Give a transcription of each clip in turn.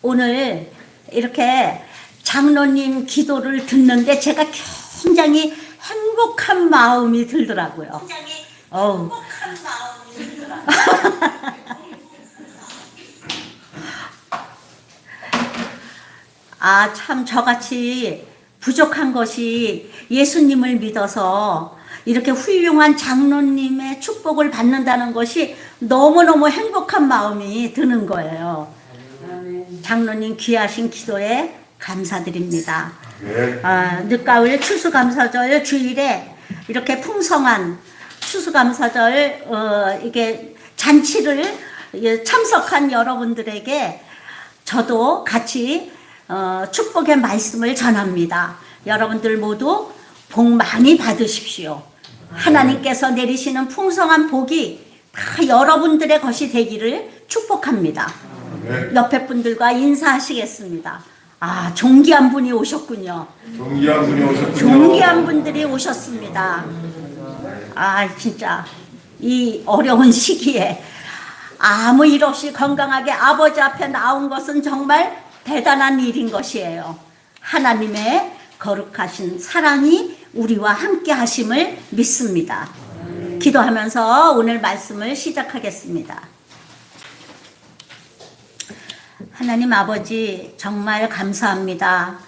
오늘 이렇게 장로님 기도를 듣는데 제가 굉장히 행복한 마음이 들더라고요. 굉장히 행복한 마음이 들더라고요. 참 저같이 부족한 것이 예수님을 믿어서 이렇게 훌륭한 장로님의 축복을 받는다는 것이 너무너무 행복한 마음이 드는 거예요. 장로님 귀하신 기도에 감사드립니다. 늦가을 추수감사절 주일에 이렇게 풍성한 추수감사절 이게 잔치를 참석한 여러분들에게 저도 같이 축복의 말씀을 전합니다. 여러분들 모두 복 많이 받으십시오. 하나님께서 내리시는 풍성한 복이 다 여러분들의 것이 되기를 축복합니다. 옆에 분들과 인사하시겠습니다. 존귀한 분이 오셨군요. 존귀한 분들이 오셨습니다. 진짜 이 어려운 시기에 아무 일 없이 건강하게 아버지 앞에 나온 것은 정말 대단한 일인 것이에요. 하나님의 거룩하신 사랑이 우리와 함께 하심을 믿습니다. 기도하면서 오늘 말씀을 시작하겠습니다. 하나님 아버지 정말 감사합니다.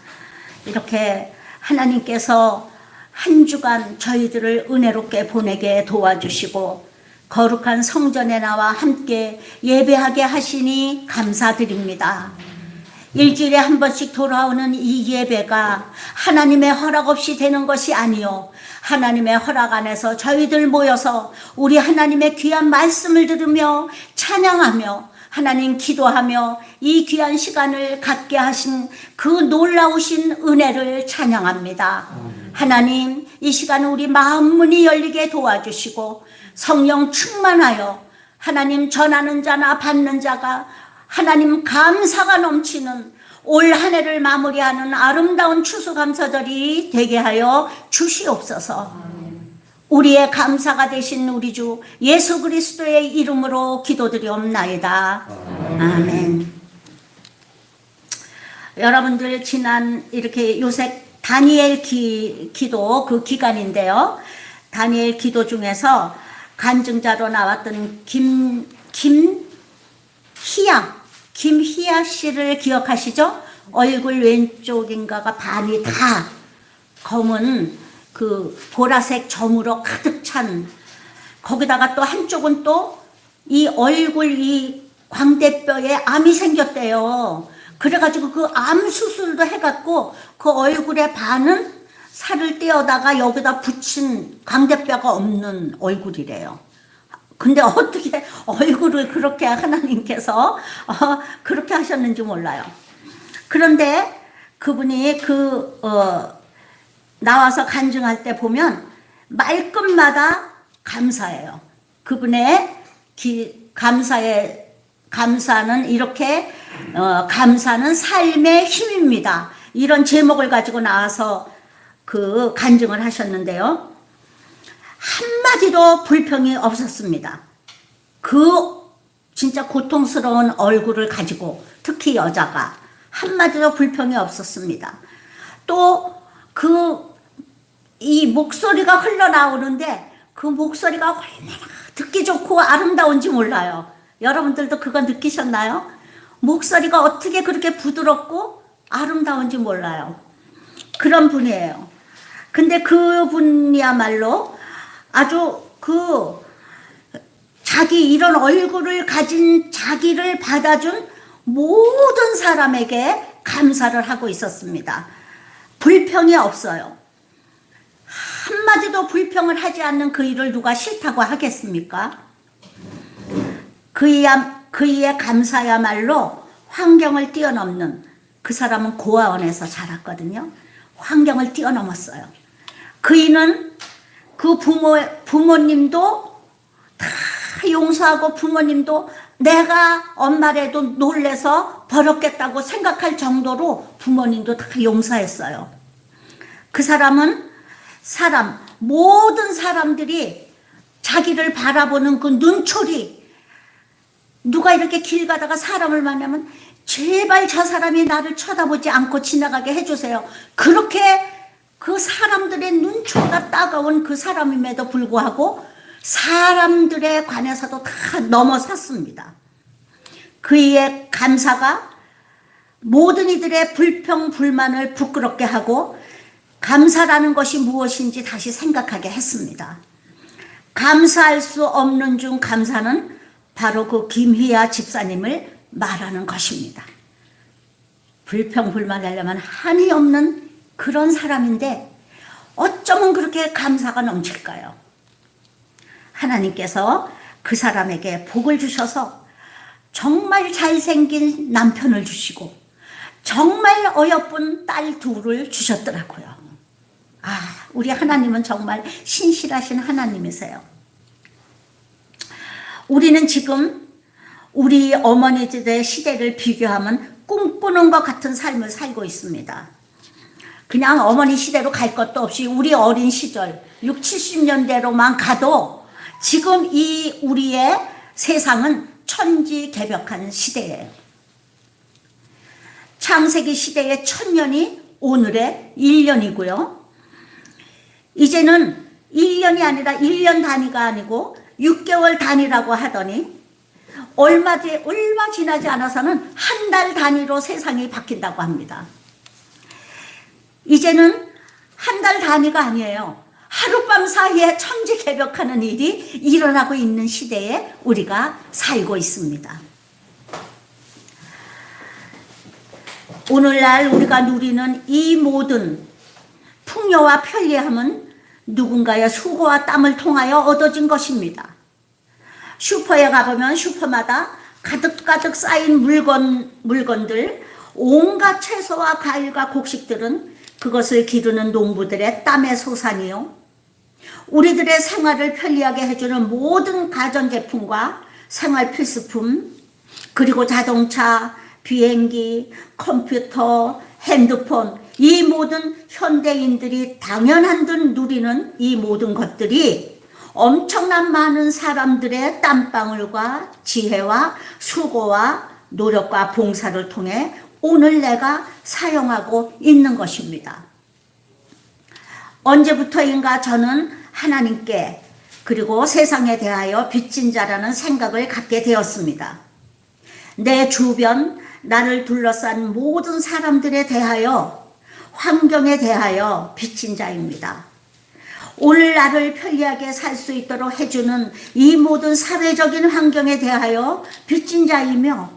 이렇게 하나님께서 한 주간 저희들을 은혜롭게 보내게 도와주시고 거룩한 성전에 나와 함께 예배하게 하시니 감사드립니다. 일주일에 한 번씩 돌아오는 이 예배가 하나님의 허락 없이 되는 것이 아니요 하나님의 허락 안에서 저희들 모여서 우리 하나님의 귀한 말씀을 들으며 찬양하며 하나님 기도하며 이 귀한 시간을 갖게 하신 그 놀라우신 은혜를 찬양합니다. 하나님 이 시간 우리 마음 문이 열리게 도와주시고 성령 충만하여 하나님 전하는 자나 받는 자가 하나님 감사가 넘치는 올 한 해를 마무리하는 아름다운 추수감사절이 되게 하여 주시옵소서. 우리의 감사가 되신 우리 주 예수 그리스도의 이름으로 기도드리옵나이다. 아멘. 여러분들 지난 이렇게 요새 다니엘 기도 그 기간인데요. 다니엘 기도 중에서 간증자로 나왔던 김희아 씨를 기억하시죠? 얼굴 왼쪽인가가 반이 다 검은 그 보라색 점으로 가득 찬, 거기다가 또 한쪽은 또 이 얼굴 이 광대뼈에 암이 생겼대요. 그래가지고 그 암 수술도 해갖고 그 얼굴의 반은 살을 떼어다가 여기다 붙인 광대뼈가 없는 얼굴이래요. 근데 어떻게 얼굴을 그렇게 하나님께서 그렇게 하셨는지 몰라요. 그런데 그분이 나와서 간증할 때 보면 말끝마다 감사해요. 그분의 감사는 이렇게 감사는 삶의 힘입니다. 이런 제목을 가지고 나와서 그 간증을 하셨는데요. 한마디도 불평이 없었습니다. 그 진짜 고통스러운 얼굴을 가지고 특히 여자가 한마디도 불평이 없었습니다. 또 이 목소리가 흘러나오는데 그 목소리가 얼마나 듣기 좋고 아름다운지 몰라요. 여러분들도 그거 느끼셨나요? 목소리가 어떻게 그렇게 부드럽고 아름다운지 몰라요. 그런 분이에요. 근데 그분이야말로 아주 자기 이런 얼굴을 가진 자기를 받아준 모든 사람에게 감사를 하고 있었습니다. 불평이 없어요. 한마디도 불평을 하지 않는 그 일을 누가 싫다고 하겠습니까? 그의 감사야말로 환경을 뛰어넘는, 그 사람은 고아원에서 자랐거든요. 환경을 뛰어넘었어요. 그이는 그 부모님도 다 용서하고 부모님도 내가 엄마라도 놀래서 버렸겠다고 생각할 정도로 부모님도 다 용서했어요. 그 사람은 모든 사람들이 자기를 바라보는 그 눈초리, 누가 이렇게 길 가다가 사람을 만나면 제발 저 사람이 나를 쳐다보지 않고 지나가게 해주세요. 그렇게 그 사람들의 눈초가 따가운 그 사람임에도 불구하고 사람들에 관해서도 다 넘어섰습니다. 그의 감사가 모든 이들의 불평, 불만을 부끄럽게 하고 감사라는 것이 무엇인지 다시 생각하게 했습니다. 감사할 수 없는 중 감사는 바로 그 김희아 집사님을 말하는 것입니다. 불평, 불만하려면 한이 없는 그런 사람인데 어쩌면 그렇게 감사가 넘칠까요? 하나님께서 그 사람에게 복을 주셔서 정말 잘생긴 남편을 주시고 정말 어여쁜 딸 둘을 주셨더라고요. 우리 하나님은 정말 신실하신 하나님이세요. 우리는 지금 우리 어머니들의 시대를 비교하면 꿈꾸는 것 같은 삶을 살고 있습니다. 그냥 어머니 시대로 갈 것도 없이 우리 어린 시절 60, 70년대로만 가도 지금 이 우리의 세상은 천지개벽한 시대예요. 창세기 시대의 1000년이 오늘의 1년이고요. 이제는 1년이 아니라 1년 단위가 아니고 6개월 단위라고 하더니 얼마 지나지 않아서는 한 달 단위로 세상이 바뀐다고 합니다. 이제는 한 달 단위가 아니에요. 하룻밤 사이에 천지개벽하는 일이 일어나고 있는 시대에 우리가 살고 있습니다. 오늘날 우리가 누리는 이 모든 풍요와 편리함은 누군가의 수고와 땀을 통하여 얻어진 것입니다. 슈퍼에 가보면 슈퍼마다 가득가득 쌓인 물건들, 온갖 채소와 과일과 곡식들은 그것을 기르는 농부들의 땀의 소산이요. 우리들의 생활을 편리하게 해주는 모든 가전제품과 생활 필수품, 그리고 자동차, 비행기, 컴퓨터, 핸드폰, 이 모든 현대인들이 당연한 듯 누리는 이 모든 것들이 엄청난 많은 사람들의 땀방울과 지혜와 수고와 노력과 봉사를 통해 오늘 내가 사용하고 있는 것입니다. 언제부터인가 저는 하나님께 그리고 세상에 대하여 빚진 자라는 생각을 갖게 되었습니다. 내 주변 나를 둘러싼 모든 사람들에 대하여, 환경에 대하여 빚진 자입니다. 오늘 나를 편리하게 살 수 있도록 해주는 이 모든 사회적인 환경에 대하여 빚진 자이며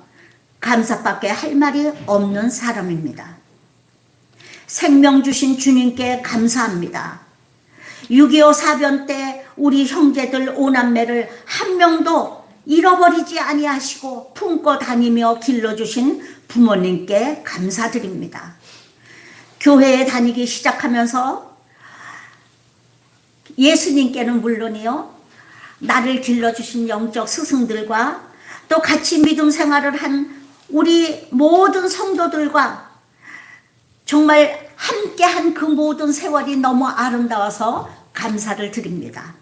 감사밖에 할 말이 없는 사람입니다. 생명 주신 주님께 감사합니다. 6.25 사변 때 우리 형제들 오남매를 한 명도 잃어버리지 아니하시고 품고 다니며 길러주신 부모님께 감사드립니다. 교회에 다니기 시작하면서 예수님께는 물론이요, 나를 길러주신 영적 스승들과 또 같이 믿음 생활을 한 우리 모든 성도들과 정말 함께한 그 모든 세월이 너무 아름다워서 감사를 드립니다.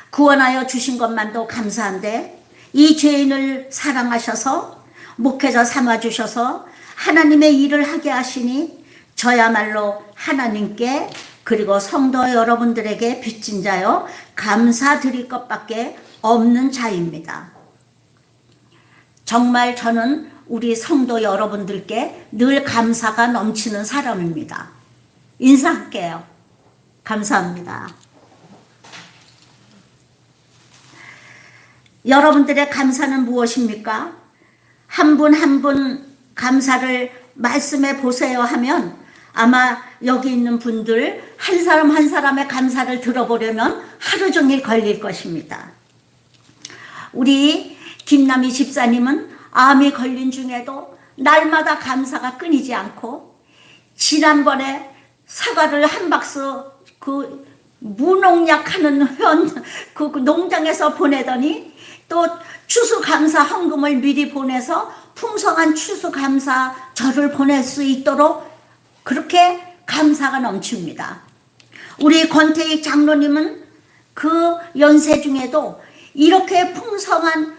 구원하여 주신 것만도 감사한데 이 죄인을 사랑하셔서 목회자 삼아주셔서 하나님의 일을 하게 하시니 저야말로 하나님께 그리고 성도 여러분들에게 빚진 자여 감사드릴 것밖에 없는 자입니다. 정말 저는 우리 성도 여러분들께 늘 감사가 넘치는 사람입니다. 인사할게요. 감사합니다. 여러분들의 감사는 무엇입니까? 한 분 한 분 감사를 말씀해 보세요 하면 아마 여기 있는 분들 한 사람 한 사람의 감사를 들어보려면 하루 종일 걸릴 것입니다. 우리 김남희 집사님은 암이 걸린 중에도 날마다 감사가 끊이지 않고 지난번에 사과를 한 박스 그 무농약하는 그 농장에서 보내더니 또 추수감사 헌금을 미리 보내서 풍성한 추수감사 절을 보낼 수 있도록 그렇게 감사가 넘칩니다. 우리 권태익 장로님은 그 연세 중에도 이렇게 풍성한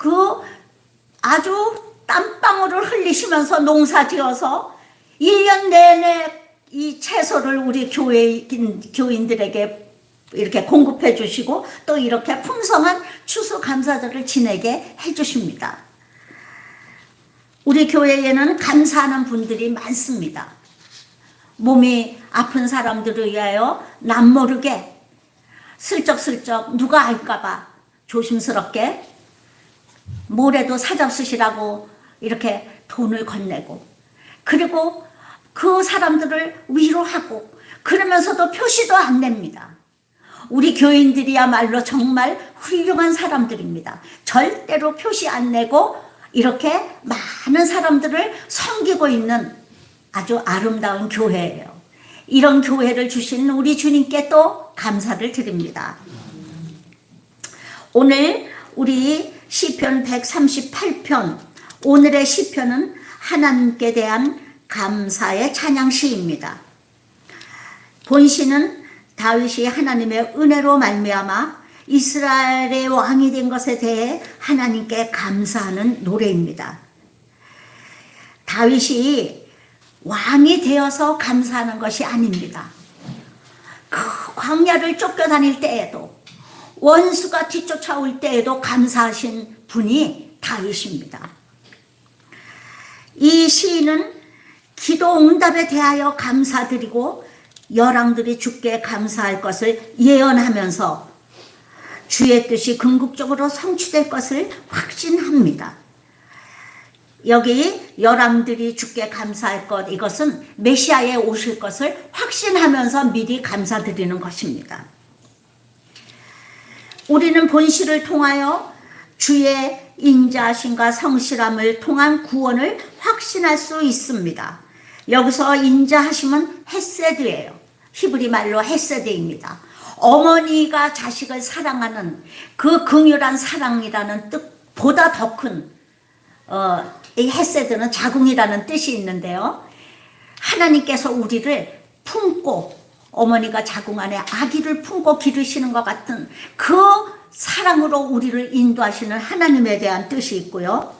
그 아주 땀방울을 흘리시면서 농사 지어서 1년 내내 이 채소를 우리 교인들에게 이렇게 공급해 주시고 또 이렇게 풍성한 추수감사절을 지내게 해 주십니다. 우리 교회에는 감사하는 분들이 많습니다. 몸이 아픈 사람들을 위하여 남모르게 슬쩍슬쩍 누가 알까봐 조심스럽게 모레도 사잡수시라고 이렇게 돈을 건네고, 그리고 그 사람들을 위로하고, 그러면서도 표시도 안 냅니다. 우리 교인들이야말로 정말 훌륭한 사람들입니다. 절대로 표시 안 내고 이렇게 많은 사람들을 섬기고 있는 아주 아름다운 교회예요. 이런 교회를 주신 우리 주님께 또 감사를 드립니다. 오늘 우리 시편 138편, 오늘의 시편은 하나님께 대한 감사의 찬양시입니다. 본시는 다윗이 하나님의 은혜로 말미암아 이스라엘의 왕이 된 것에 대해 하나님께 감사하는 노래입니다. 다윗이 왕이 되어서 감사하는 것이 아닙니다. 그 광야를 쫓겨다닐 때에도, 원수가 뒤쫓아올 때에도 감사하신 분이 다윗입니다. 이 시인은 기도 응답에 대하여 감사드리고 열왕들이 주께 감사할 것을 예언하면서 주의 뜻이 궁극적으로 성취될 것을 확신합니다. 여기 열왕들이 주께 감사할 것, 이것은 메시아에 오실 것을 확신하면서 미리 감사드리는 것입니다. 우리는 본시를 통하여 주의 인자하심과 성실함을 통한 구원을 확신할 수 있습니다. 여기서 인자하심은 헤세드예요. 히브리 말로 헤세드입니다. 어머니가 자식을 사랑하는 그 긍휼한 사랑이라는 뜻보다 더 큰 이 헤세드는 자궁이라는 뜻이 있는데요. 하나님께서 우리를 품고, 어머니가 자궁 안에 아기를 품고 기르시는 것 같은 그 사랑으로 우리를 인도하시는 하나님에 대한 뜻이 있고요.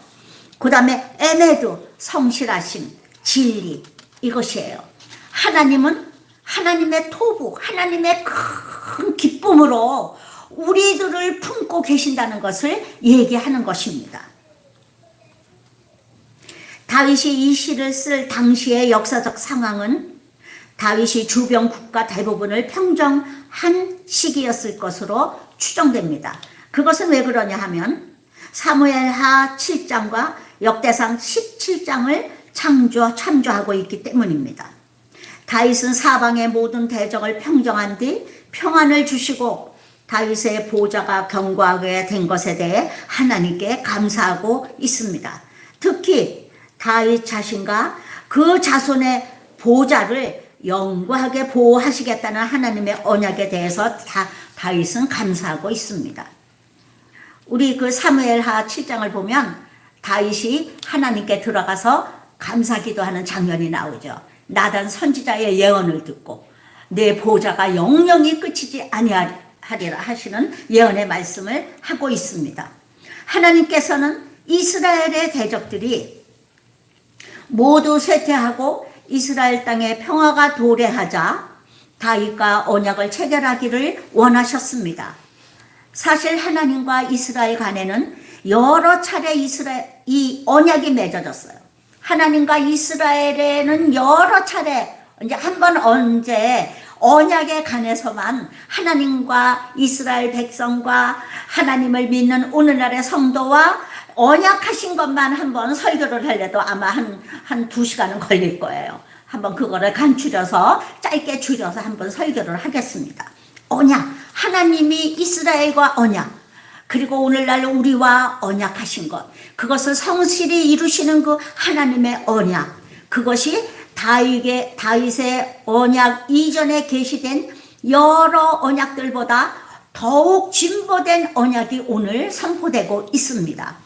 그 다음에 에메드, 성실하심, 진리, 이것이에요. 하나님은 하나님의 토부, 하나님의 큰 기쁨으로 우리들을 품고 계신다는 것을 얘기하는 것입니다. 다윗이 이 시를 쓸 당시의 역사적 상황은 다윗이 주변 국가 대부분을 평정한 시기였을 것으로 추정됩니다. 그것은 왜 그러냐 하면 사무엘하 7장과 역대상 17장을 참조하고 있기 때문입니다. 다윗은 사방의 모든 대적을 평정한 뒤 평안을 주시고 다윗의 보좌가 견고하게 된 것에 대해 하나님께 감사하고 있습니다. 특히 다윗 자신과 그 자손의 보좌를 영구하게 보호하시겠다는 하나님의 언약에 대해서 다윗은 감사하고 있습니다. 우리 그 사무엘하 7장을 보면 다윗이 하나님께 들어가서 감사기도하는 장면이 나오죠. 나단 선지자의 예언을 듣고 내 보좌가 영영이 끝이지 아니하리라 하시는 예언의 말씀을 하고 있습니다. 하나님께서는 이스라엘의 대적들이 모두 쇠퇴하고 이스라엘 땅에 평화가 도래하자 다윗과 언약을 체결하기를 원하셨습니다. 사실 하나님과 이스라엘 간에는 여러 차례 이 언약이 맺어졌어요. 하나님과 이스라엘에는 여러 차례, 이제 한 번 언제 언약에 관해서만 하나님과 이스라엘 백성과 하나님을 믿는 오늘날의 성도와 언약하신 것만 한번 설교를 하려도 아마 한 2시간은 걸릴 거예요. 한번 그거를 간추려서 짧게 줄여서 한번 설교를 하겠습니다. 언약, 하나님이 이스라엘과 언약, 그리고 오늘날 우리와 언약하신 것, 그것을 성실히 이루시는 그 하나님의 언약, 그것이 다윗의 언약 이전에 계시된 여러 언약들보다 더욱 진보된 언약이 오늘 선포되고 있습니다.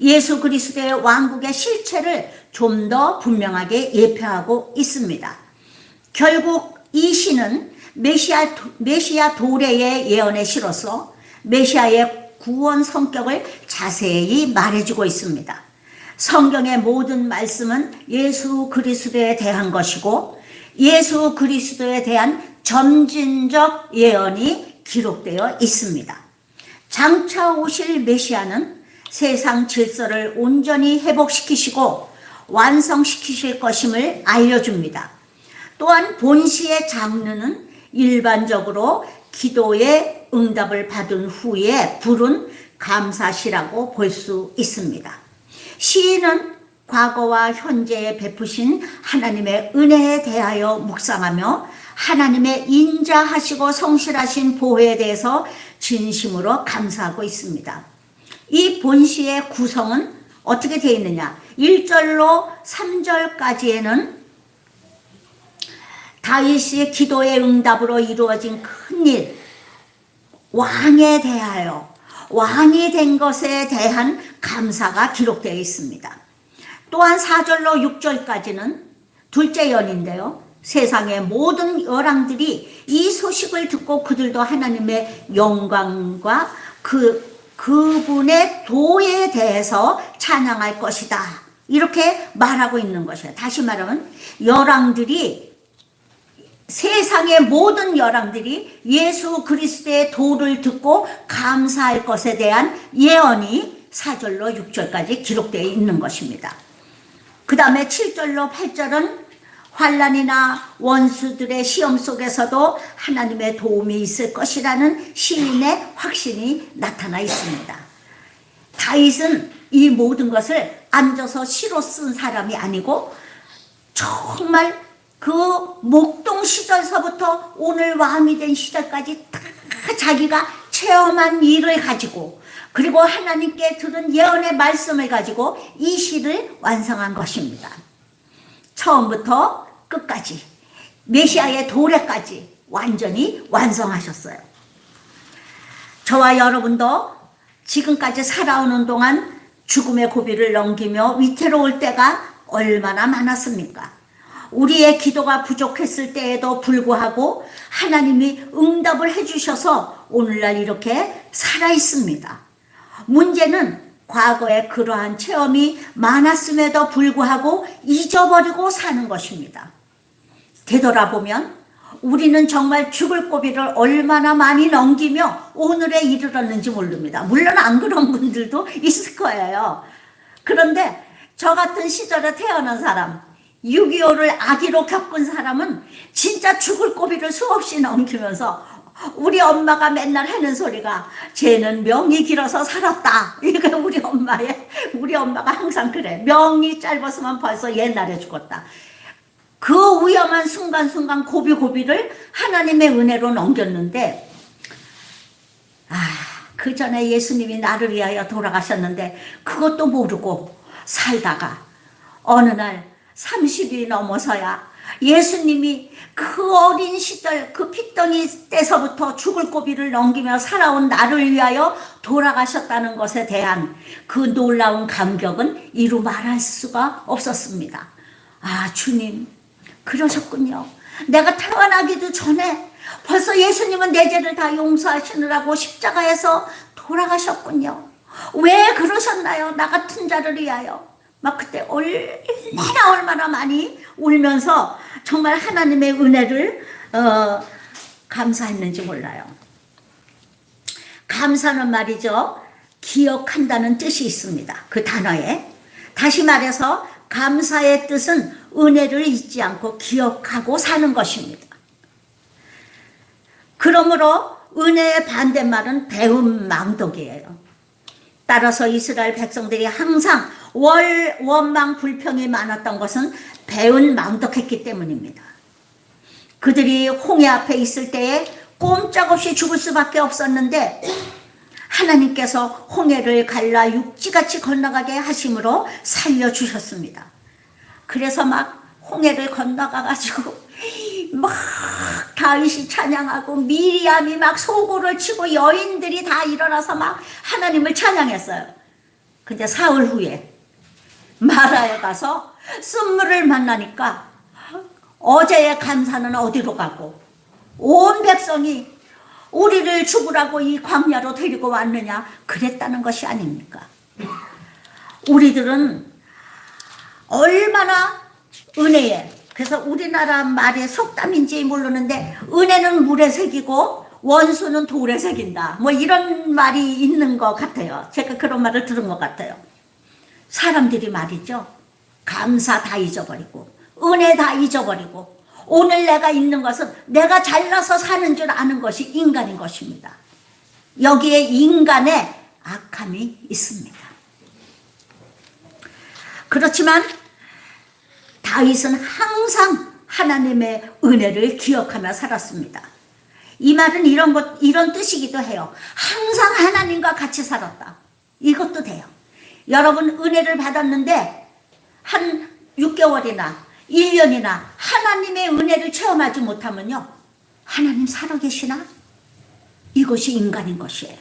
예수 그리스도의 왕국의 실체를 좀 더 분명하게 예표하고 있습니다. 결국 이 시는 메시아 도래의 예언의 시로서 메시아의 구원 성격을 자세히 말해주고 있습니다. 성경의 모든 말씀은 예수 그리스도에 대한 것이고 예수 그리스도에 대한 점진적 예언이 기록되어 있습니다. 장차 오실 메시아는 세상 질서를 온전히 회복시키시고 완성시키실 것임을 알려줍니다. 또한 본시의 장르는 일반적으로 기도의 응답을 받은 후에 부른 감사시라고 볼 수 있습니다. 시인은 과거와 현재에 베푸신 하나님의 은혜에 대하여 묵상하며 하나님의 인자하시고 성실하신 보호에 대해서 진심으로 감사하고 있습니다. 이 본시의 구성은 어떻게 되어 있느냐? 1절로 3절까지에는 다윗의 기도의 응답으로 이루어진 큰일, 왕에 대하여, 왕이 된 것에 대한 감사가 기록되어 있습니다. 또한 4절로 6절까지는 둘째 연인데요. 세상의 모든 열왕들이 이 소식을 듣고 그들도 하나님의 영광과 그분의 도에 대해서 찬양할 것이다. 이렇게 말하고 있는 것이에요. 다시 말하면 세상의 모든 열왕들이 예수 그리스도의 도를 듣고 감사할 것에 대한 예언이 4절로 6절까지 기록되어 있는 것입니다. 그 다음에 7절로 8절은 환난이나 원수들의 시험 속에서도 하나님의 도움이 있을 것이라는 시인의 확신이 나타나 있습니다. 다윗은 이 모든 것을 앉아서 시로 쓴 사람이 아니고 정말 그 목동 시절서부터 오늘 왕이 된 시절까지 다 자기가 체험한 일을 가지고 그리고 하나님께 들은 예언의 말씀을 가지고 이 시를 완성한 것입니다. 처음부터 끝까지 메시아의 도래까지 완전히 완성하셨어요. 저와 여러분도 지금까지 살아오는 동안 죽음의 고비를 넘기며 위태로울 때가 얼마나 많았습니까? 우리의 기도가 부족했을 때에도 불구하고 하나님이 응답을 해주셔서 오늘날 이렇게 살아있습니다. 문제는 과거에 그러한 체험이 많았음에도 불구하고 잊어버리고 사는 것입니다. 되돌아보면 우리는 정말 죽을 고비를 얼마나 많이 넘기며 오늘에 이르렀는지 모릅니다. 물론 안 그런 분들도 있을 거예요. 그런데 저 같은 시절에 태어난 사람, 6.25를 아기로 겪은 사람은 진짜 죽을 고비를 수없이 넘기면서 우리 엄마가 맨날 하는 소리가 쟤는 명이 길어서 살았다. 이게 우리 엄마가 항상 그래. 명이 짧았으면 벌써 옛날에 죽었다. 그 위험한 순간순간 고비를 하나님의 은혜로 넘겼는데 그 전에 예수님이 나를 위하여 돌아가셨는데 그것도 모르고 살다가 어느 날 30이 넘어서야 예수님이 그 어린 시절 그 핏덩이 때서부터 죽을 고비를 넘기며 살아온 나를 위하여 돌아가셨다는 것에 대한 그 놀라운 감격은 이루 말할 수가 없었습니다. 주님 그러셨군요. 내가 태어나기도 전에 벌써 예수님은 내 죄를 다 용서하시느라고 십자가에서 돌아가셨군요. 왜 그러셨나요? 나 같은 자를 위하여. 막 그때 얼마나 많이 울면서 정말 하나님의 은혜를 감사했는지 몰라요. 감사는 말이죠. 기억한다는 뜻이 있습니다. 그 단어에. 다시 말해서 감사의 뜻은 은혜를 잊지 않고 기억하고 사는 것입니다. 그러므로 은혜의 반대말은 배은망덕이에요. 따라서 이스라엘 백성들이 항상 원망 불평이 많았던 것은 배은망덕했기 때문입니다. 그들이 홍해 앞에 있을 때에 꼼짝없이 죽을 수밖에 없었는데 하나님께서 홍해를 갈라 육지같이 건너가게 하심으로 살려주셨습니다. 그래서 막 홍해를 건너가가지고 막 다윗이 찬양하고 미리암이 막 소고를 치고 여인들이 다 일어나서 막 하나님을 찬양했어요. 근데 사흘 후에 마라에 가서 쓴물을 만나니까 어제의 감사는 어디로 가고 온 백성이 우리를 죽으라고 이 광야로 데리고 왔느냐? 그랬다는 것이 아닙니까? 우리들은 얼마나 은혜에, 그래서 우리나라 말의 속담인지 모르는데 은혜는 물에 새기고 원수는 돌에 새긴다, 뭐 이런 말이 있는 것 같아요. 제가 그런 말을 들은 것 같아요. 사람들이 말이죠, 감사 다 잊어버리고 은혜 다 잊어버리고 오늘 내가 있는 것은 내가 잘나서 사는 줄 아는 것이 인간인 것입니다. 여기에 인간의 악함이 있습니다. 그렇지만 다윗은 항상 하나님의 은혜를 기억하며 살았습니다. 이 말은 이런 뜻이기도 해요. 항상 하나님과 같이 살았다, 이것도 돼요. 여러분 은혜를 받았는데 한 6개월이나 1년이나 하나님의 은혜를 체험하지 못하면요, 하나님 살아계시나? 이것이 인간인 것이에요.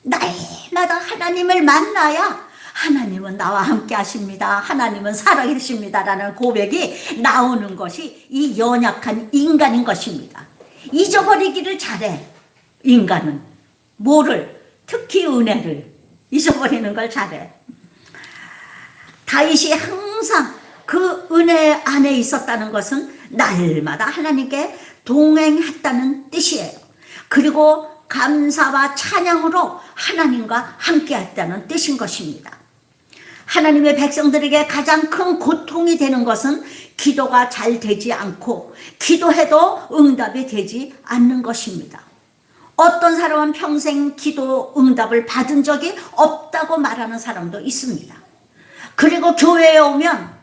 날마다 하나님을 만나야 하나님은 나와 함께 하십니다, 하나님은 살아계십니다 라는 고백이 나오는 것이 이 연약한 인간인 것입니다. 잊어버리기를 잘해. 인간은 뭐를? 특히 은혜를 잊어버리는 걸 잘해. 다윗이 항상 그 은혜 안에 있었다는 것은 날마다 하나님께 동행했다는 뜻이에요. 그리고 감사와 찬양으로 하나님과 함께 했다는 뜻인 것입니다. 하나님의 백성들에게 가장 큰 고통이 되는 것은 기도가 잘 되지 않고 기도해도 응답이 되지 않는 것입니다. 어떤 사람은 평생 기도 응답을 받은 적이 없다고 말하는 사람도 있습니다. 그리고 교회에 오면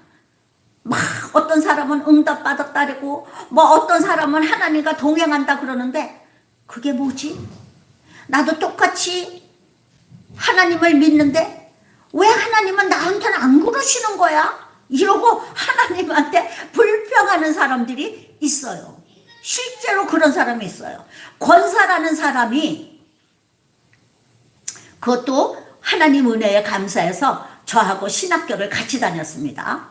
막 어떤 사람은 응답 받았다고, 뭐 어떤 사람은 하나님과 동행한다 그러는데 그게 뭐지? 나도 똑같이 하나님을 믿는데 왜 하나님은 나한테는 안 그러시는 거야? 이러고 하나님한테 불평하는 사람들이 있어요. 실제로 그런 사람이 있어요. 권사라는 사람이, 그것도 하나님 은혜에 감사해서 저하고 신학교를 같이 다녔습니다.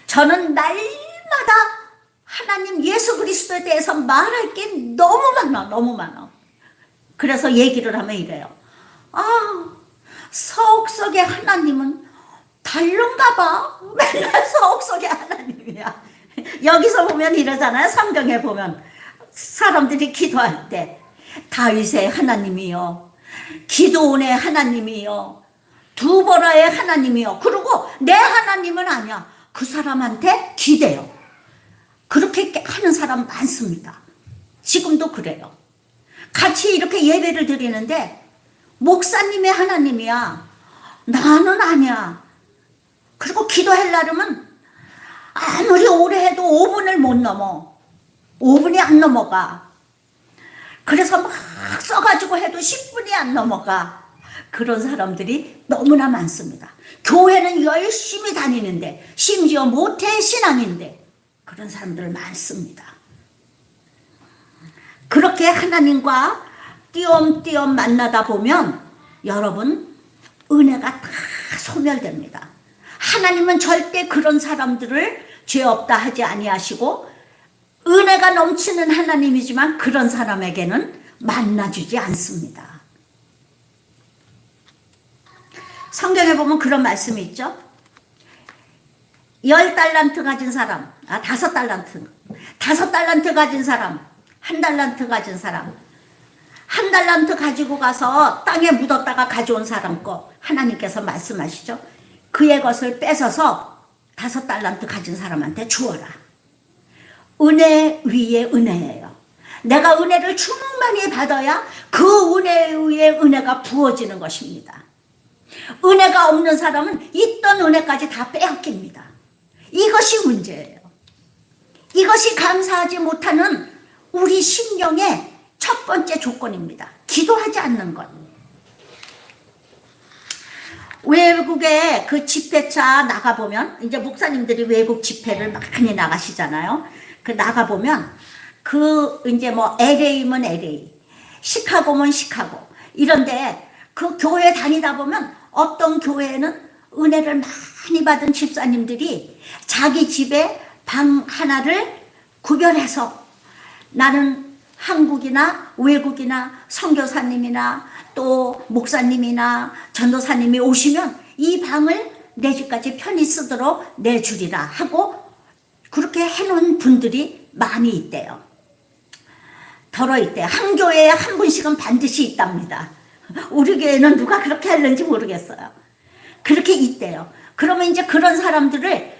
저는 날마다 하나님 예수 그리스도에 대해서 말할 게 너무 많아. 그래서 얘기를 하면 이래요. 서옥 속의 하나님은 다른가 봐. 맨날 서옥 속의 하나님이야. 여기서 보면 이러잖아요. 성경에 보면 사람들이 기도할 때 다윗의 하나님이요, 기도원의 하나님이요, 두보라의 하나님이요, 그리고 내 하나님은 아니야. 그 사람한테 기대요. 그렇게 하는 사람 많습니다. 지금도 그래요. 같이 이렇게 예배를 드리는데 목사님의 하나님이야, 나는 아니야. 그리고 기도하려면 아무리 오래 해도 5분을 못 넘어. 5분이 안 넘어가. 그래서 막 써가지고 해도 10분이 안 넘어가. 그런 사람들이 너무나 많습니다. 교회는 열심히 다니는데, 심지어 모태 신앙인데 그런 사람들 많습니다. 그렇게 하나님과 띄엄띄엄 만나다 보면 여러분 은혜가 다 소멸됩니다. 하나님은 절대 그런 사람들을 죄 없다 하지 아니하시고 은혜가 넘치는 하나님이지만 그런 사람에게는 만나주지 않습니다. 성경에 보면 그런 말씀이 있죠. 10달란트 가진 사람, 5달란트, 5달란트 가진 사람, 1달란트 가진 사람, 1달란트 가지고 가서 땅에 묻었다가 가져온 사람 거 하나님께서 말씀하시죠. 그의 것을 뺏어서 5달란트 가진 사람한테 주어라. 은혜 위에 은혜예요. 내가 은혜를 충만히 받아야 그 은혜 위에 은혜가 부어지는 것입니다. 은혜가 없는 사람은 있던 은혜까지 다 빼앗깁니다. 이것이 문제예요. 이것이 감사하지 못하는 우리 심령의 첫 번째 조건입니다. 기도하지 않는 것. 외국에 그 집회차 나가보면, 이제 목사님들이 외국 집회를 많이 나가시잖아요. 그 나가보면, 이제 뭐 LA면 LA, 시카고면 시카고, 이런데 그 교회 다니다 보면 어떤 교회는 은혜를 많이 받은 집사님들이 자기 집에 방 하나를 구별해서 나는 한국이나 외국이나 선교사님이나 또 목사님이나 전도사님이 오시면 이 방을 내 집까지 편히 쓰도록 내주리라 하고 그렇게 해놓은 분들이 많이 있대요. 덜어 있대요. 한 교회에 한 분씩은 반드시 있답니다. 우리 교회는 누가 그렇게 하는지 모르겠어요. 그렇게 있대요. 그러면 이제 그런 사람들을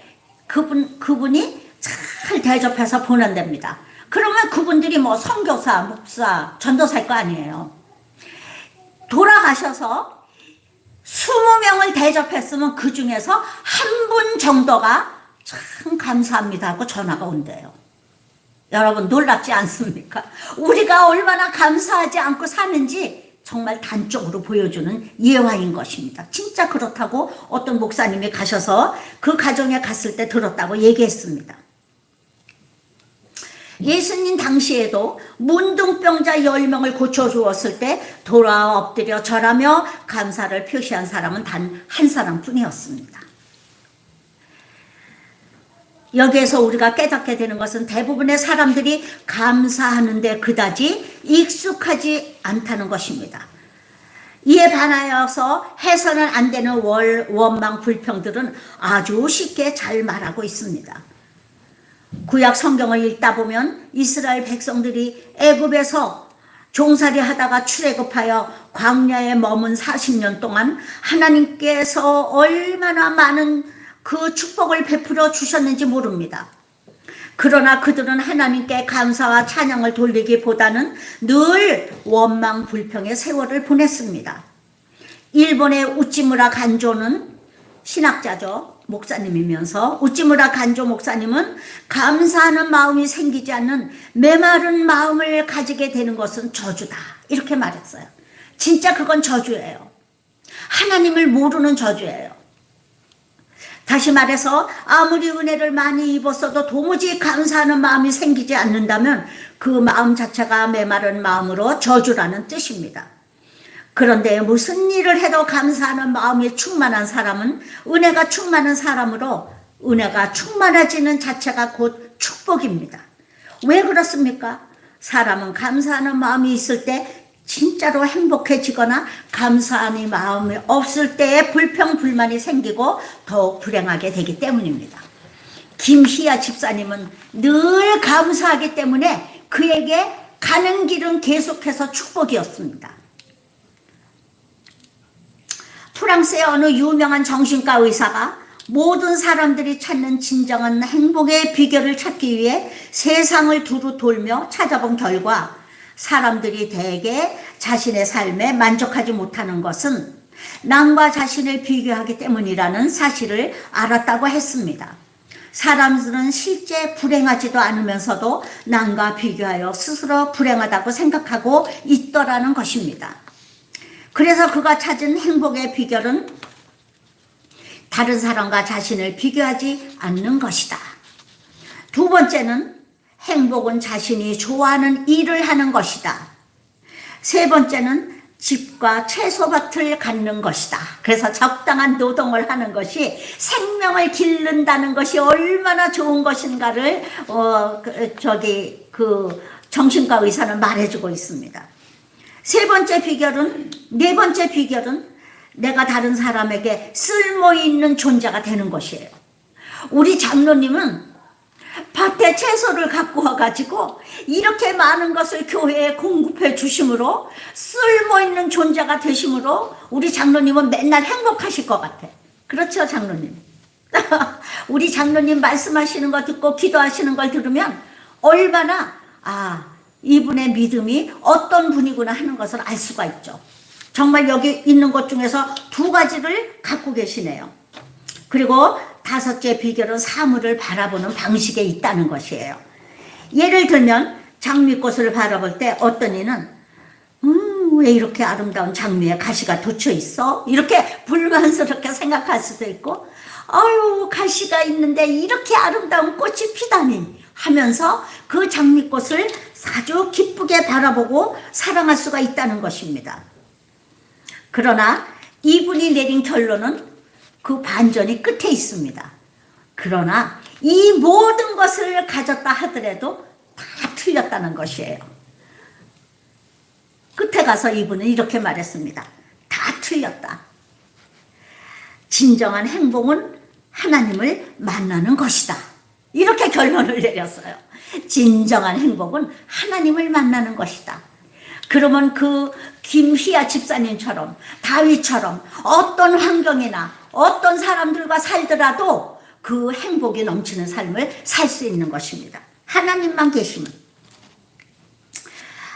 그분이 잘 대접해서 보낸답니다. 그러면 그분들이 뭐 선교사, 목사, 전도사일 거 아니에요. 돌아가셔서 20명을 대접했으면 그 중에서 한 분 정도가 참 감사합니다 하고 전화가 온대요. 여러분 놀랍지 않습니까? 우리가 얼마나 감사하지 않고 사는지 정말 단적으로 보여주는 예화인 것입니다. 진짜 그렇다고 어떤 목사님이 가셔서 그 가정에 갔을 때 들었다고 얘기했습니다. 예수님 당시에도 문둥병자 10명을 고쳐주었을 때 돌아 엎드려 절하며 감사를 표시한 사람은 단 한 사람뿐이었습니다. 여기에서 우리가 깨닫게 되는 것은 대부분의 사람들이 감사하는데 그다지 익숙하지 않다는 것입니다. 이에 반하여서 해서는 안 되는 원망 불평들은 아주 쉽게 잘 말하고 있습니다. 구약 성경을 읽다 보면 이스라엘 백성들이 애굽에서 종살이 하다가 출애굽하여 광야에 머문 40년 동안 하나님께서 얼마나 많은 그 축복을 베풀어 주셨는지 모릅니다. 그러나 그들은 하나님께 감사와 찬양을 돌리기보다는 늘 원망 불평의 세월을 보냈습니다. 일본의 우찌무라 간조는 신학자죠. 목사님이면서 우찌무라 간조 목사님은 감사하는 마음이 생기지 않는 메마른 마음을 가지게 되는 것은 저주다 이렇게 말했어요. 진짜 그건 저주예요. 하나님을 모르는 저주예요. 다시 말해서 아무리 은혜를 많이 입었어도 도무지 감사하는 마음이 생기지 않는다면 그 마음 자체가 메마른 마음으로 저주라는 뜻입니다. 그런데 무슨 일을 해도 감사하는 마음이 충만한 사람은 은혜가 충만한 사람으로 은혜가 충만해지는 자체가 곧 축복입니다. 왜 그렇습니까? 사람은 감사하는 마음이 있을 때 진짜로 행복해지거나 감사함이 마음이 없을 때에 불평불만이 생기고 더욱 불행하게 되기 때문입니다. 김희아 집사님은 늘 감사하기 때문에 그에게 가는 길은 계속해서 축복이었습니다. 프랑스의 어느 유명한 정신과 의사가 모든 사람들이 찾는 진정한 행복의 비결을 찾기 위해 세상을 두루 돌며 찾아본 결과 사람들이 대개 자신의 삶에 만족하지 못하는 것은 남과 자신을 비교하기 때문이라는 사실을 알았다고 했습니다. 사람들은 실제 불행하지도 않으면서도 남과 비교하여 스스로 불행하다고 생각하고 있더라는 것입니다. 그래서 그가 찾은 행복의 비결은 다른 사람과 자신을 비교하지 않는 것이다. 두 번째는 행복은 자신이 좋아하는 일을 하는 것이다. 세 번째는 집과 채소밭을 갖는 것이다. 그래서 적당한 노동을 하는 것이 생명을 기른다는 것이 얼마나 좋은 것인가를 정신과 의사는 말해주고 있습니다. 네 번째 비결은 내가 다른 사람에게 쓸모 있는 존재가 되는 것이에요. 우리 장로님은 밭에 채소를 갖고 와가지고 이렇게 많은 것을 교회에 공급해 주심으로 쓸모 있는 존재가 되심으로 우리 장로님은 맨날 행복하실 것 같아. 그렇죠, 장로님? 우리 장로님 말씀하시는 거 듣고 기도하시는 걸 들으면 얼마나 이분의 믿음이 어떤 분이구나 하는 것을 알 수가 있죠. 정말 여기 있는 것 중에서 두 가지를 갖고 계시네요. 그리고 다섯째 비결은 사물을 바라보는 방식에 있다는 것이에요. 예를 들면 장미꽃을 바라볼 때 어떤 이는 왜 이렇게 아름다운 장미에 가시가 돋쳐 있어? 이렇게 불만스럽게 생각할 수도 있고 아유 가시가 있는데 이렇게 아름다운 꽃이 피다니 하면서 그 장미꽃을 아주 기쁘게 바라보고 사랑할 수가 있다는 것입니다. 그러나 이분이 내린 결론은 그 반전이 끝에 있습니다. 그러나 이 모든 것을 가졌다 하더라도 다 틀렸다는 것이에요. 끝에 가서 이분은 이렇게 말했습니다. 다 틀렸다. 진정한 행복은 하나님을 만나는 것이다. 이렇게 결론을 내렸어요. 진정한 행복은 하나님을 만나는 것이다. 그러면 그 김희아 집사님처럼 다윗처럼 어떤 환경이나 어떤 사람들과 살더라도 그 행복이 넘치는 삶을 살 수 있는 것입니다. 하나님만 계시면.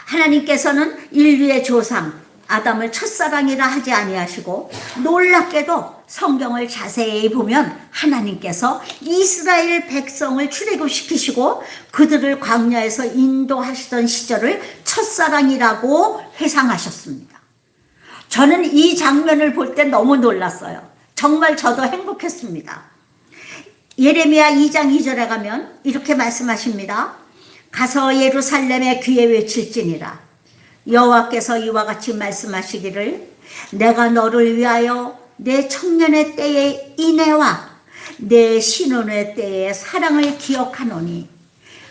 하나님께서는 인류의 조상 아담을 첫사랑이라 하지 아니하시고, 놀랍게도 성경을 자세히 보면 하나님께서 이스라엘 백성을 출애굽시키시고 그들을 광야에서 인도하시던 시절을 첫사랑이라고 회상하셨습니다. 저는 이 장면을 볼 때 너무 놀랐어요. 정말 저도 행복했습니다. 예레미야 2장 2절에 가면 이렇게 말씀하십니다. 가서 예루살렘에 귀에 외칠지니라. 여호와께서 이와 같이 말씀하시기를, 내가 너를 위하여 내 청년의 때의 인애와 내 신혼의 때의 사랑을 기억하노니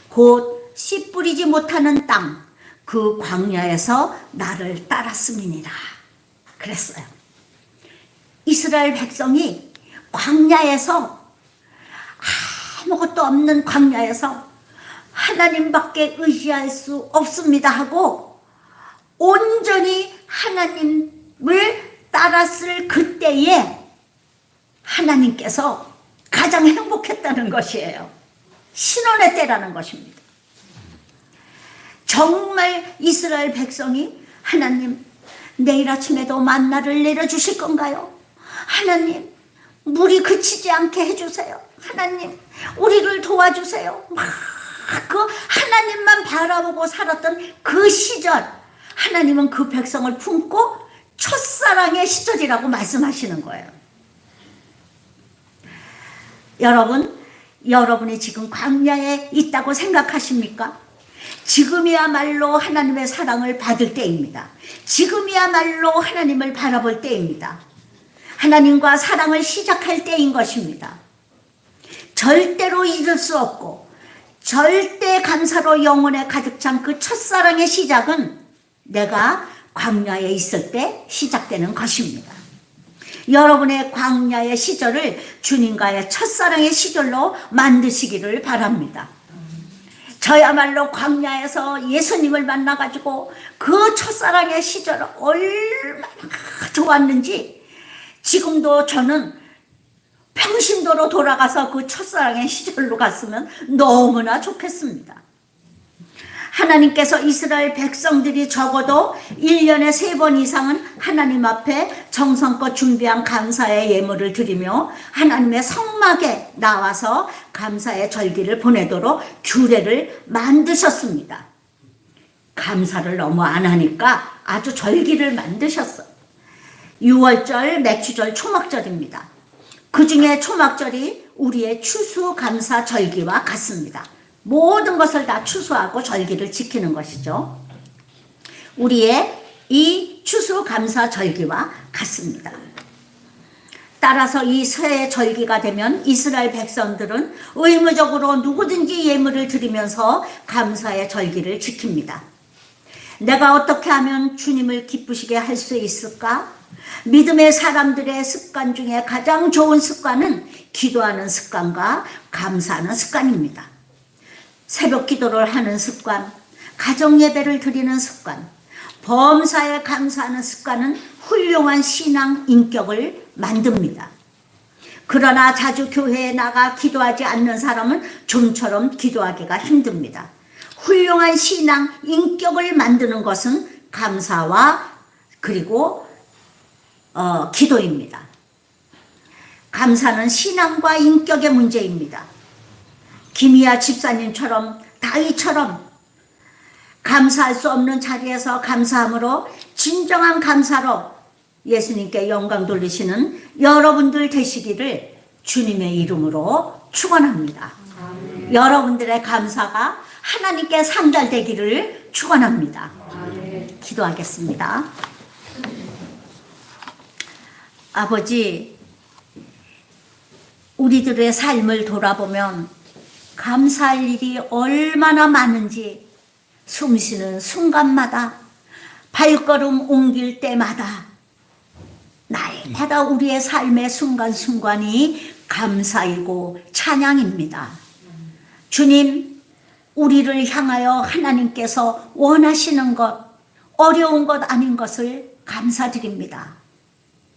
곧 씨 뿌리지 못하는 땅 그 광야에서 나를 따랐음이니라. 그랬어요. 이스라엘 백성이 광야에서, 아무것도 없는 광야에서 하나님밖에 의지할 수 없습니다 하고 온전히 하나님을 따랐을 그때에 하나님께서 가장 행복했다는 것이에요. 신혼의 때라는 것입니다. 정말 이스라엘 백성이, 하나님 내일 아침에도 만나를 내려주실 건가요? 하나님 물이 그치지 않게 해주세요. 하나님 우리를 도와주세요. 막 그 하나님만 바라보고 살았던 그 시절, 하나님은 그 백성을 품고 첫사랑의 시절이라고 말씀하시는 거예요. 여러분이 지금 광야에 있다고 생각하십니까? 지금이야말로 하나님의 사랑을 받을 때입니다. 지금이야말로 하나님을 바라볼 때입니다. 하나님과 사랑을 시작할 때인 것입니다. 절대로 잊을 수 없고 절대 감사로 영혼에 가득 찬 그 첫사랑의 시작은 내가 광야에 있을 때 시작되는 것입니다. 여러분의 광야의 시절을 주님과의 첫사랑의 시절로 만드시기를 바랍니다. 저야말로 광야에서 예수님을 만나가지고 그 첫사랑의 시절 얼마나 좋았는지 지금도 저는 평신도로 돌아가서 그 첫사랑의 시절로 갔으면 너무나 좋겠습니다. 하나님께서 이스라엘 백성들이 적어도 1년에 3번 이상은 하나님 앞에 정성껏 준비한 감사의 예물을 드리며 하나님의 성막에 나와서 감사의 절기를 보내도록 규례를 만드셨습니다. 감사를 너무 안 하니까 아주 절기를 만드셨어요. 6월절, 맥주절, 초막절입니다. 그 중에 초막절이 우리의 추수감사 절기와 같습니다. 모든 것을 다 추수하고 절기를 지키는 것이죠. 우리의 이 추수감사 절기와 같습니다. 따라서 이 새 절기가 되면 이스라엘 백성들은 의무적으로 누구든지 예물을 드리면서 감사의 절기를 지킵니다. 내가 어떻게 하면 주님을 기쁘시게 할 수 있을까? 믿음의 사람들의 습관 중에 가장 좋은 습관은 기도하는 습관과 감사하는 습관입니다. 새벽 기도를 하는 습관, 가정 예배를 드리는 습관, 범사에 감사하는 습관은 훌륭한 신앙 인격을 만듭니다. 그러나 자주 교회에 나가 기도하지 않는 사람은 좀처럼 기도하기가 힘듭니다. 훌륭한 신앙 인격을 만드는 것은 감사와 그리고 기도입니다. 감사는 신앙과 인격의 문제입니다. 김희아 집사님처럼 다윗처럼 감사할 수 없는 자리에서 감사함으로 진정한 감사로 예수님께 영광 돌리시는 여러분들 되시기를 주님의 이름으로 축원합니다. 아멘. 여러분들의 감사가 하나님께 상달되기를 축원합니다. 아멘. 기도하겠습니다. 아버지, 우리들의 삶을 돌아보면 감사할 일이 얼마나 많은지 숨쉬는 순간마다 발걸음 옮길 때마다 날마다 우리의 삶의 순간순간이 감사이고 찬양입니다. 주님, 우리를 향하여 하나님께서 원하시는 것, 어려운 것 아닌 것을 감사드립니다.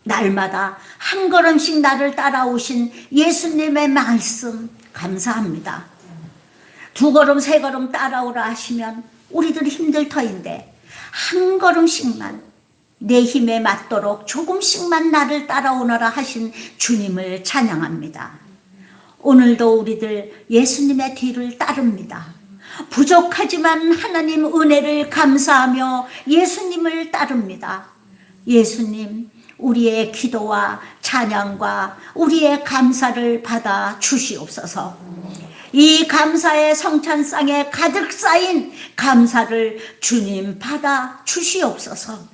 날마다 한 걸음씩 나를 따라오신 예수님의 말씀 감사합니다. 2걸음, 3걸음 따라오라 하시면 우리들 힘들 터인데 한 걸음씩만 내 힘에 맞도록 조금씩만 나를 따라오너라 하신 주님을 찬양합니다. 오늘도 우리들 예수님의 뒤를 따릅니다. 부족하지만 하나님 은혜를 감사하며 예수님을 따릅니다. 예수님, 우리의 기도와 찬양과 우리의 감사를 받아 주시옵소서. 이 감사의 성찬상에 가득 쌓인 감사를 주님 받아 주시옵소서.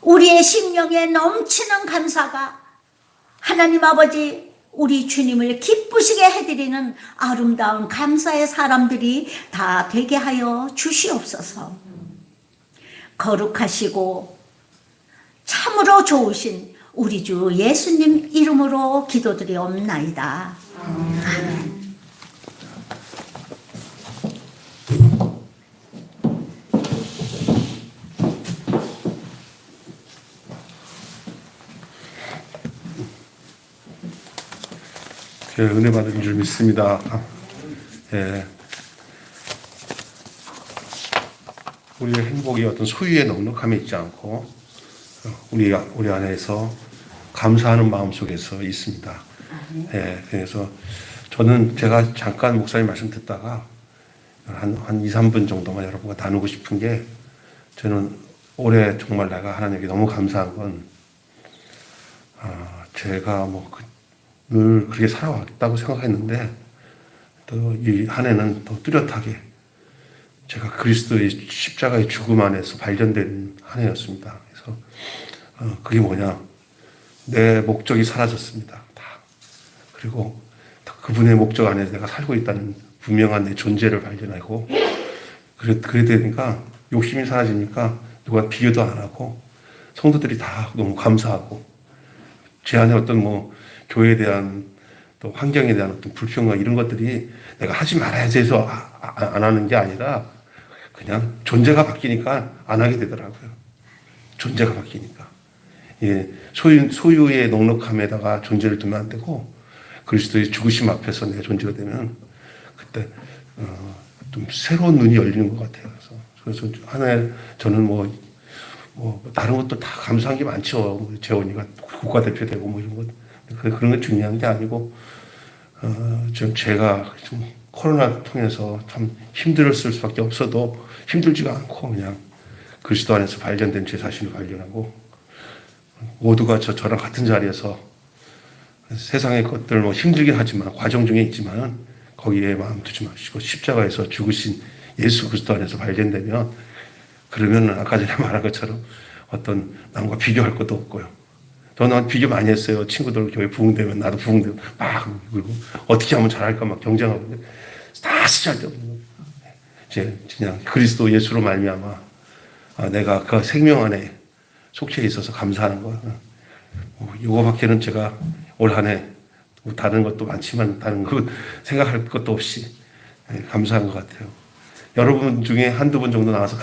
우리의 심령에 넘치는 감사가 하나님 아버지 우리 주님을 기쁘시게 해드리는 아름다운 감사의 사람들이 다 되게 하여 주시옵소서. 거룩하시고 참으로 좋으신 우리 주 예수님 이름으로 기도드리옵나이다. 아멘. 은혜 받은 줄 믿습니다. 예. 우리의 행복이 어떤 소유에 넉넉함에 있지 않고 우리 안에서 감사하는 마음 속에서 있습니다. 예. 그래서 저는 제가 잠깐 목사님 말씀 듣다가 한 2, 3분 정도만 여러분과 나누고 싶은 게, 저는 올해 정말 내가 하나님께 너무 감사한 건 제가 늘 그렇게 살아왔다고 생각했는데 또 이 한 해는 더 뚜렷하게 제가 그리스도의 십자가의 죽음 안에서 발견된 한 해였습니다. 그래서 그게 뭐냐, 내 목적이 사라졌습니다. 다. 그리고 그분의 목적 안에 내가 살고 있다는 분명한 내 존재를 발견하고, 그래 되니까 욕심이 사라지니까 누가 비교도 안 하고 성도들이 다 너무 감사하고, 제 안에 어떤 교회에 대한 또 환경에 대한 어떤 불평과 이런 것들이 내가 하지 말아야지 해서 안 하는 게 아니라 그냥 존재가 바뀌니까 안 하게 되더라고요. 존재가 바뀌니까. 예, 소유의 넉넉함에다가 존재를 두면 안 되고 그리스도의 죽으심 앞에서 내 존재가 되면 그때 좀 새로운 눈이 열리는 것 같아요. 그래서 한 해 저는 다른 것도 다 감사한 게 많죠. 재원이가 국가대표 되고 이런 것. 그런 게 중요한 게 아니고, 제가 좀 코로나 통해서 참 힘들었을 수밖에 없어도 힘들지가 않고 그냥 그리스도 안에서 발견된 제 자신을 발견하고, 모두가 저랑 같은 자리에서 세상의 것들 힘들긴 하지만 과정 중에 있지만 거기에 마음 두지 마시고 십자가에서 죽으신 예수 그리스도 안에서 발견되면, 그러면 아까 전에 말한 것처럼 어떤 남과 비교할 것도 없고요. 저는 비교 많이 했어요. 친구들 교회 부흥되면 나도 부흥되면 그리고 어떻게 하면 잘할까 경쟁하고, 다 쓸데없는 거. 이제 그냥 그리스도 예수로 말미암아 내가 그 생명 안에 속해 있어서 감사하는 거야. 이거밖에는 제가 올 한 해 다른 것도 많지만 다른 거 생각할 것도 없이 감사한 것 같아요. 여러분 중에 한두 분 정도 나와서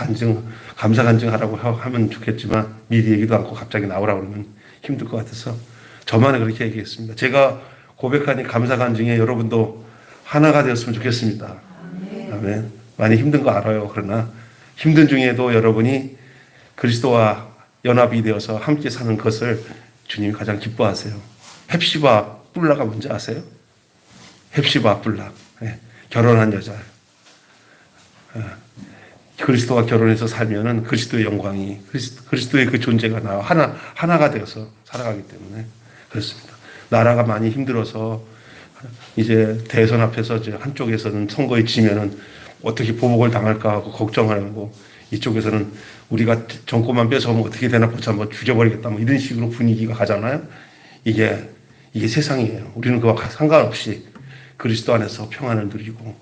감사 간증하라고 하면 좋겠지만 미리 얘기도 않고 갑자기 나오라고 그러면 힘들 것 같아서 저만은 그렇게 얘기했습니다. 제가 고백하니 감사 간증에 여러분도 하나가 되었으면 좋겠습니다. 아멘. 많이 힘든 거 알아요. 그러나 힘든 중에도 여러분이 그리스도와 연합이 되어서 함께 사는 것을 주님이 가장 기뻐하세요. 헵시바 뿔라가 뭔지 아세요? 헵시바 뿔라. 결혼한 여자예요. 그리스도와 결혼해서 살면은 그리스도의 영광이, 그리스도의 그 존재가 나와 하나가 되어서 살아가기 때문에 그렇습니다. 나라가 많이 힘들어서 이제 대선 앞에서 이제 한쪽에서는 선거에 지면은 어떻게 보복을 당할까 하고 걱정하고, 이쪽에서는 우리가 정권만 뺏어오면 어떻게 되나 보자 죽여버리겠다 이런 식으로 분위기가 가잖아요. 이게 세상이에요. 우리는 그와 상관없이 그리스도 안에서 평안을 누리고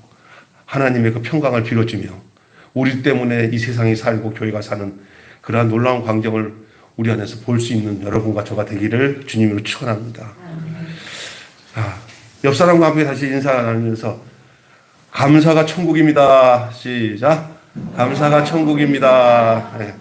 하나님의 그 평강을 빌어주며 우리 때문에 이 세상이 살고 교회가 사는 그러한 놀라운 광경을 우리 안에서 볼 수 있는 여러분과 저가 되기를 주님으로 축원합니다. 옆 사람과 함께 다시 인사 나누면서 감사가 천국입니다. 시작. 감사가 천국입니다. 네.